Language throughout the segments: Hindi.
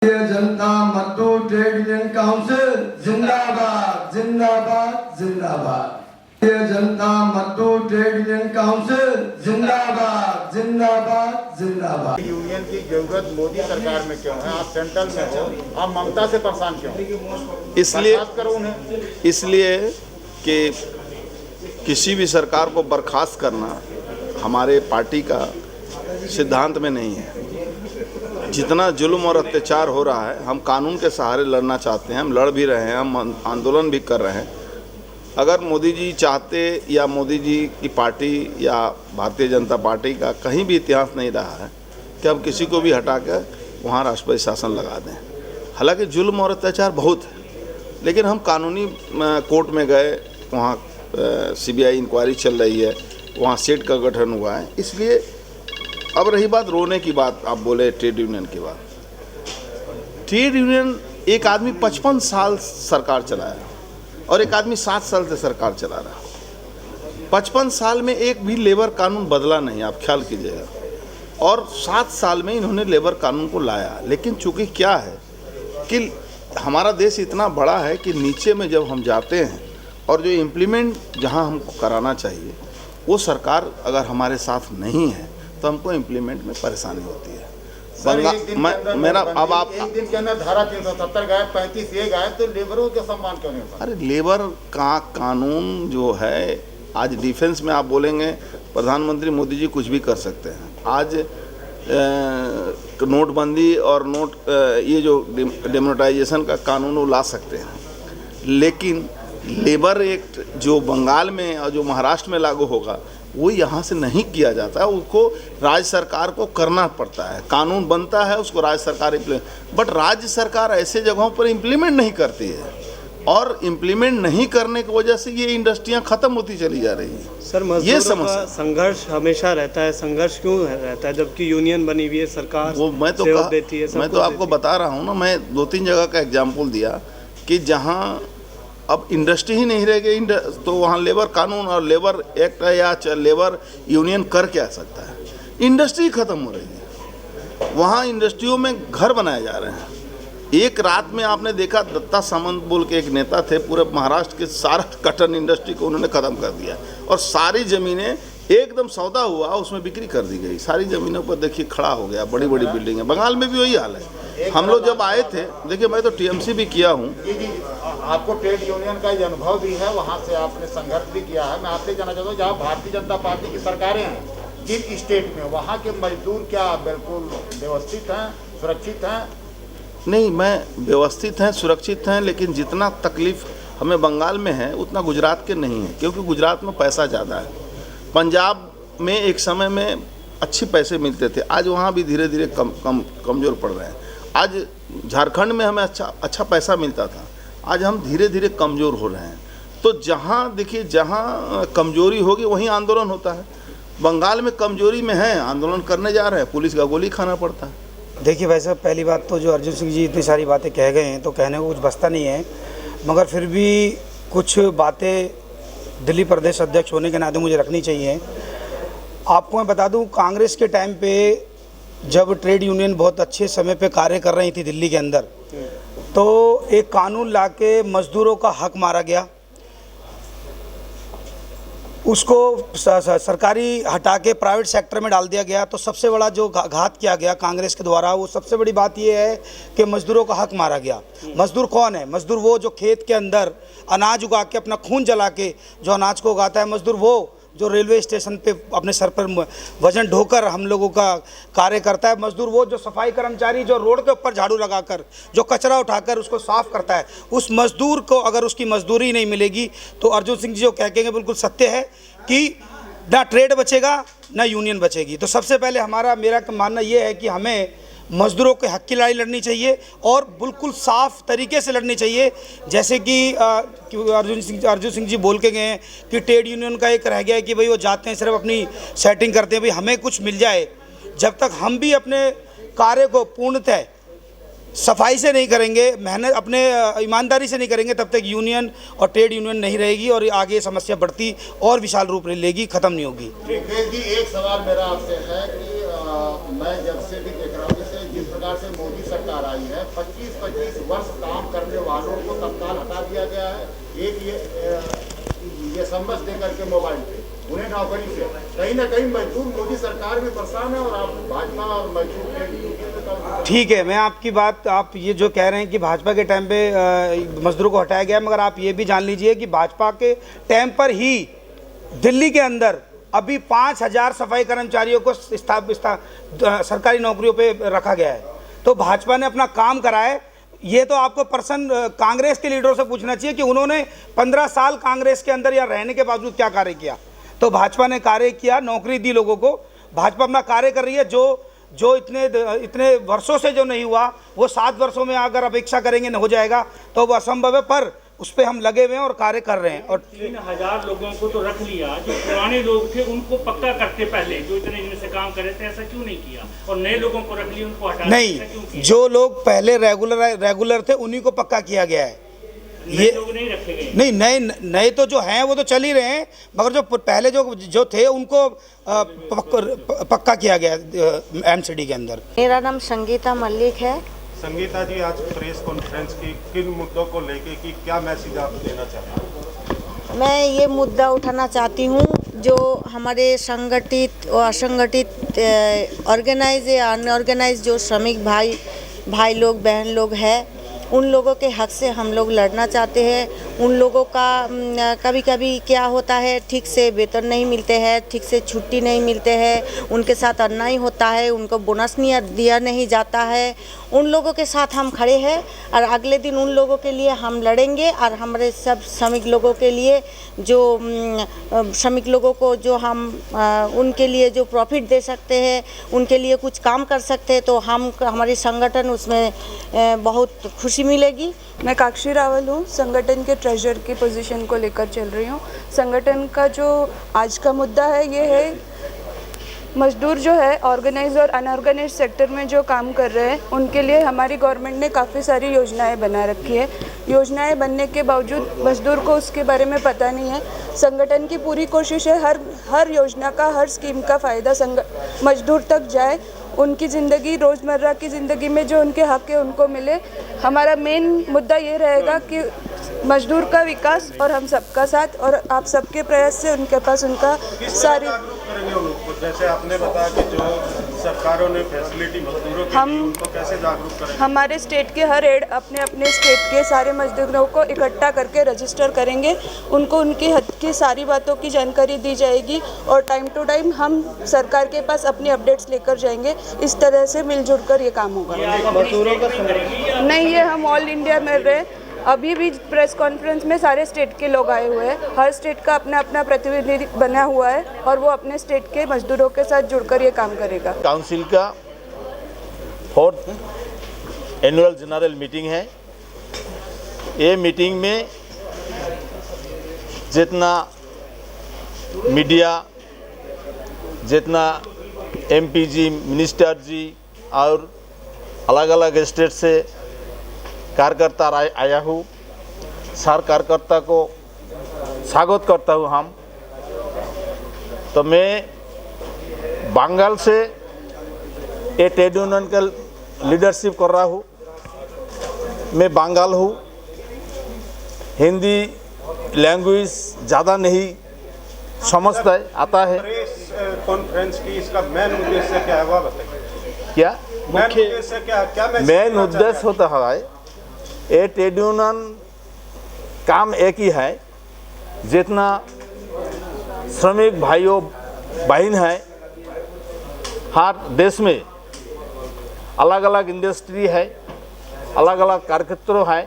जनता मजदूर ट्रेड यूनियन काउंसिल जिंदाबाद जिंदाबाद जिंदाबाद। जनता मजदूर ट्रेड यूनियन काउंसिल जिंदाबाद जिंदाबाद जिंदाबाद। यूनियन की जरूरत मोदी सरकार में क्यों है? आप सेंट्रल में हो, आप ममता से परेशान क्यों? इसलिए कि किसी भी सरकार को बर्खास्त करना हमारे पार्टी का सिद्धांत में नहीं है। जितना जुल्म और अत्याचार हो रहा है, हम कानून के सहारे लड़ना चाहते हैं, हम लड़ भी रहे हैं, हम आंदोलन भी कर रहे हैं। अगर मोदी जी चाहते या मोदी जी की पार्टी या भारतीय जनता पार्टी का कहीं भी इतिहास नहीं रहा है कि हम किसी को भी हटा कर वहाँ राष्ट्रपति शासन लगा दें। हालांकि जुल्म और अत्याचार बहुत है, लेकिन हम कानूनी कोर्ट में गए, वहाँ CBI इंक्वायरी चल रही है, वहाँ सेट का गठन हुआ है। इसलिए अब रही बात रोने की बात, आप बोले ट्रेड यूनियन की बात। ट्रेड यूनियन एक आदमी 55 साल सरकार चलाया और एक आदमी 7 साल से सरकार चला रहा। 55 साल में एक भी लेबर कानून बदला नहीं, आप ख्याल कीजिएगा, और 7 साल में इन्होंने लेबर कानून को लाया। लेकिन चूंकि क्या है कि हमारा देश इतना बड़ा है कि नीचे में जब हम जाते हैं और जो इम्प्लीमेंट जहां हमको कराना चाहिए वो सरकार अगर हमारे साथ नहीं है तो हमको इम्प्लीमेंट में परेशानी होती है। मेरा अब आप एक दिन के अंदर धारा 370 गायब, 35 ये गायब, तो लेबरों के सम्मान क्यों नहीं होता? अरे लेबर का कानून जो है, आज डिफेंस में आप बोलेंगे प्रधानमंत्री मोदी जी कुछ भी कर सकते हैं। आज नोटबंदी और ये जो डिमोनेटाइजेशन का कानून वो ला सकते हैं, लेकिन लेबर एक्ट जो बंगाल में और जो महाराष्ट्र में लागू होगा वो यहाँ से नहीं किया जाता है। उसको राज्य सरकार को करना पड़ता है। कानून बनता है, उसको राज्य सरकार बट राज्य सरकार ऐसे जगहों पर इम्प्लीमेंट नहीं करती है, और इम्प्लीमेंट नहीं करने की वजह से ये इंडस्ट्रियाँ ख़त्म होती चली जा रही हैं। सर, ये समस्या संघर्ष हमेशा रहता है। संघर्ष क्यों रहता है जबकि यूनियन बनी हुई है, सरकार वो मैं तो आपको बता रहा हूँ ना, मैं 2-3 जगह का एग्जाम्पल दिया कि जहाँ अब इंडस्ट्री ही नहीं रह गई तो वहाँ लेबर कानून और लेबर एक्ट या लेबर यूनियन कर क्या सकता है? इंडस्ट्री खत्म हो रही है, वहाँ इंडस्ट्रियों में घर बनाए जा रहे हैं। एक रात में आपने देखा, दत्ता सामंत बोल के एक नेता थे, पूरे महाराष्ट्र के सारा कॉटन इंडस्ट्री को उन्होंने ख़त्म कर दिया और सारी ज़मीनें एकदम सौदा हुआ, उसमें बिक्री कर दी गई। सारी ज़मीनों पर देखिए खड़ा हो गया, बड़ी बड़ी बिल्डिंग है। बंगाल में भी वही हाल है। हम लोग जब आए थे, देखिए मैं तो TMC भी किया हूँ। जी, आपको ट्रेड यूनियन का ये अनुभव भी है, वहाँ से आपने संघर्ष भी किया है। मैं आपसे जानना चाहता हूँ, जहाँ भारतीय जनता पार्टी की सरकारें हैं जिन स्टेट में, वहाँ के मजदूर क्या बिल्कुल व्यवस्थित हैं, सुरक्षित हैं? नहीं, मैं व्यवस्थित हैं, सुरक्षित हैं, लेकिन जितना तकलीफ़ हमें बंगाल में है उतना गुजरात के नहीं है, क्योंकि गुजरात में पैसा ज़्यादा है। पंजाब में एक समय में अच्छे पैसे मिलते थे, आज वहाँ भी धीरे धीरे कमज़ोर पड़ रहे हैं। आज झारखंड में हमें अच्छा पैसा मिलता था, आज हम धीरे धीरे कमज़ोर हो रहे हैं। तो जहाँ देखिए, जहाँ कमज़ोरी होगी वहीं आंदोलन होता है। बंगाल में कमज़ोरी में है, आंदोलन करने जा रहे हैं, पुलिस का गोली खाना पड़ता है। देखिए, वैसे पहली बात तो जो अर्जुन सिंह जी इतनी सारी बातें कह गए हैं तो कहने को कुछ बचता नहीं है, मगर फिर भी कुछ बातें दिल्ली प्रदेश अध्यक्ष होने के नाते मुझे रखनी चाहिए। आपको मैं बता दूं, कांग्रेस के टाइम पे जब ट्रेड यूनियन बहुत अच्छे समय पे कार्य कर रही थी दिल्ली के अंदर, तो एक कानून लाके मजदूरों का हक मारा गया, उसको सरकारी हटा के प्राइवेट सेक्टर में डाल दिया गया। तो सबसे बड़ा जो घात किया गया कांग्रेस के द्वारा, वो सबसे बड़ी बात ये है कि मजदूरों का हक मारा गया। मजदूर कौन है? मजदूर वो जो खेत के अंदर अनाज उगा के, अपना खून जला के जो अनाज को उगाता है। मजदूर वो जो रेलवे स्टेशन पे अपने सर पर वजन ढोकर हम लोगों का कार्य करता है। मजदूर वो जो सफाई कर्मचारी जो रोड के ऊपर झाड़ू लगाकर जो कचरा उठाकर उसको साफ करता है। उस मजदूर को अगर उसकी मजदूरी नहीं मिलेगी तो अर्जुन सिंह जी जो कहेंगे बिल्कुल सत्य है कि ना ट्रेड बचेगा ना यूनियन बचेगी। तो सबसे पहले मेरा मानना ये है कि हमें मजदूरों के हक की लड़ाई लड़नी चाहिए और बिल्कुल साफ तरीके से लड़नी चाहिए। जैसे कि अर्जुन सिंह जी बोल के गए हैं कि ट्रेड यूनियन का एक रह गया है कि भाई वो जाते हैं सिर्फ अपनी सेटिंग करते हैं, भाई हमें कुछ मिल जाए। जब तक हम भी अपने कार्य को पूर्णतः सफाई से नहीं करेंगे, मेहनत अपने ईमानदारी से नहीं करेंगे, तब तक यूनियन और ट्रेड यूनियन नहीं रहेगी और आगे समस्या बढ़ती और विशाल रूप लेगी, ख़त्म नहीं होगी। एक सवाल मेरा आपसे है कि मैं जब से भी देख रहा हूँ, जिस प्रकार प्रकार से मोदी सरकार आई है 25-25 वर्ष काम करने वालों को तत्काल हटा दिया गया है। एक ये समझ दे करके मोबाइल पे उन्हें नौकरी से कहीं ना कहीं मजदूर मोदी सरकार भी परेशान है और आप भाजपा और मजदूर। ठीक है, मैं आपकी बात, आप ये जो कह रहे हैं कि भाजपा के टाइम पे मजदूरों को हटाया गया, मगर आप ये भी जान लीजिए कि भाजपा के टाइम पर ही दिल्ली के अंदर अभी 5000 सफाई कर्मचारियों को सरकारी नौकरियों पे रखा गया है। तो भाजपा ने अपना काम करा है। ये तो आपको पर्सन कांग्रेस के लीडरों से पूछना चाहिए कि उन्होंने 15 साल कांग्रेस के अंदर या रहने के बावजूद क्या कार्य किया। तो भाजपा ने कार्य किया, नौकरी दी लोगों को। भाजपा अपना कार्य कर रही है। जो इतने वर्षों से जो नहीं हुआ वो 7 वर्षों में अगर अपेक्षा करेंगे हो जाएगा तो वो असंभव है, पर उस पर हम लगे हुए हैं और कार्य कर रहे हैं। और 3000 लोगों को तो रख लिया, जो पुराने लोग थे उनको पक्का करते पहले, जो इतने दिन से काम कर रहे थे, ऐसा क्यों नहीं किया? और नए लोगों को रख लिया, उनको हटा नहीं, जो लोग पहले रेगुलर थे उन्हीं को पक्का किया गया है। ये लोग नहीं रखे गए। नहीं, नए तो जो हैं वो तो चल ही रहे हैं, मगर जो पहले जो थे उनको पक्का किया गया एमसीडी के अंदर। मेरा नाम संगीता मल्लिक है। संगीता जी, आज प्रेस कॉन्फ्रेंस की किन मुद्दों को लेके कि क्या मैसेज आप देना चाहते हैं? मैं ये मुद्दा उठाना चाहती हूँ जो हमारे संगठित और असंगठित ऑर्गेनाइज या अनऑर्गेनाइज जो श्रमिक भाई लोग बहन लोग हैं, उन लोगों के हक से हम लोग लड़ना चाहते हैं। उन लोगों का कभी कभी क्या होता है, ठीक से वेतन नहीं मिलते हैं, ठीक से छुट्टी नहीं मिलते हैं, उनके साथ अन्याय होता है, उनको बोनस नहीं दिया नहीं जाता है। उन लोगों के साथ हम खड़े हैं और अगले दिन उन लोगों के लिए हम लड़ेंगे। और हमारे सब श्रमिक लोगों के लिए, जो श्रमिक लोगों को जो हम उनके लिए जो प्रॉफिट दे सकते हैं, उनके लिए कुछ काम कर सकते हैं, तो हमारी संगठन उसमें बहुत खुशी मिलेगी। मैं काक्षी रावल हूँ, संगठन के ट्रेजर की पोजीशन को लेकर चल रही हूँ। संगठन का जो आज का मुद्दा है ये है, मजदूर जो है ऑर्गेनाइज और अनऑर्गेनाइज सेक्टर में जो काम कर रहे हैं उनके लिए हमारी गवर्नमेंट ने काफ़ी सारी योजनाएं बना रखी है। योजनाएं बनने के बावजूद मजदूर को उसके बारे में पता नहीं है। संगठन की पूरी कोशिश है हर योजना का, हर स्कीम का फ़ायदा मजदूर तक जाए, उनकी ज़िंदगी, रोज़मर्रा की ज़िंदगी में जो उनके हक़ है उनको मिले। हमारा मेन मुद्दा ये रहेगा कि मजदूर का विकास और हम सबका साथ, और आप सबके प्रयास से उनके पास उनका सारी करेंगे उनको, जैसे आपने बताया कि जो सरकारों ने फैसिलिटी मजदूरों के लिए, उनको कैसे जागरूक करेंगे? हमारे स्टेट के हर हेड अपने स्टेट के सारे मजदूरों को इकट्ठा करके रजिस्टर करेंगे। उनको उनकी हद की सारी बातों की जानकारी दी जाएगी और टाइम टू टाइम हम सरकार के पास अपनी अपडेट्स लेकर जाएंगे। इस तरह से मिलजुल कर ये काम होगा। नहीं, ये हम ऑल इंडिया में रहे। अभी भी प्रेस कॉन्फ्रेंस में सारे स्टेट के लोग आए हुए हैं। हर स्टेट का अपना अपना प्रतिनिधि बना हुआ है और वो अपने स्टेट के मजदूरों के साथ जुड़कर ये काम करेगा। काउंसिल का 4th एनुअल जनरल मीटिंग है। ये मीटिंग में जितना मीडिया, जितना MP जी, मिनिस्टर जी और अलग अलग स्टेट से कार्यकर्ता आया हूँ, सारे कार्यकर्ता को स्वागत करता हूँ हम। तो मैं बंगाल से ये ट्रेड यूनियन का लीडरशिप कर रहा हूँ। मैं बंगाल हूँ, हिंदी लैंग्वेज ज़्यादा नहीं समझता है, आता है। प्रेस कॉन्फ्रेंस की इसका मेन उद्देश्य क्या है वो बताइए। क्या मुख्य उद्देश्य क्या मेन उद्देश्य होता है, ये ट्रेड यूनियन काम एक ही है। जितना श्रमिक भाइयों बहन है, हर देश में अलग अलग इंडस्ट्री है, अलग अलग कार्यक्षेत्र है,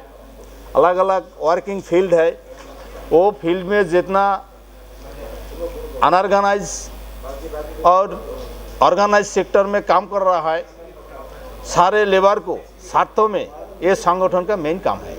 अलग अलग वर्किंग फील्ड है। वो फील्ड में जितना अनऑर्गेनाइज और ऑर्गेनाइज सेक्टर में काम कर रहा है, सारे लेबर को साथों में ये संगठन का मेन काम है।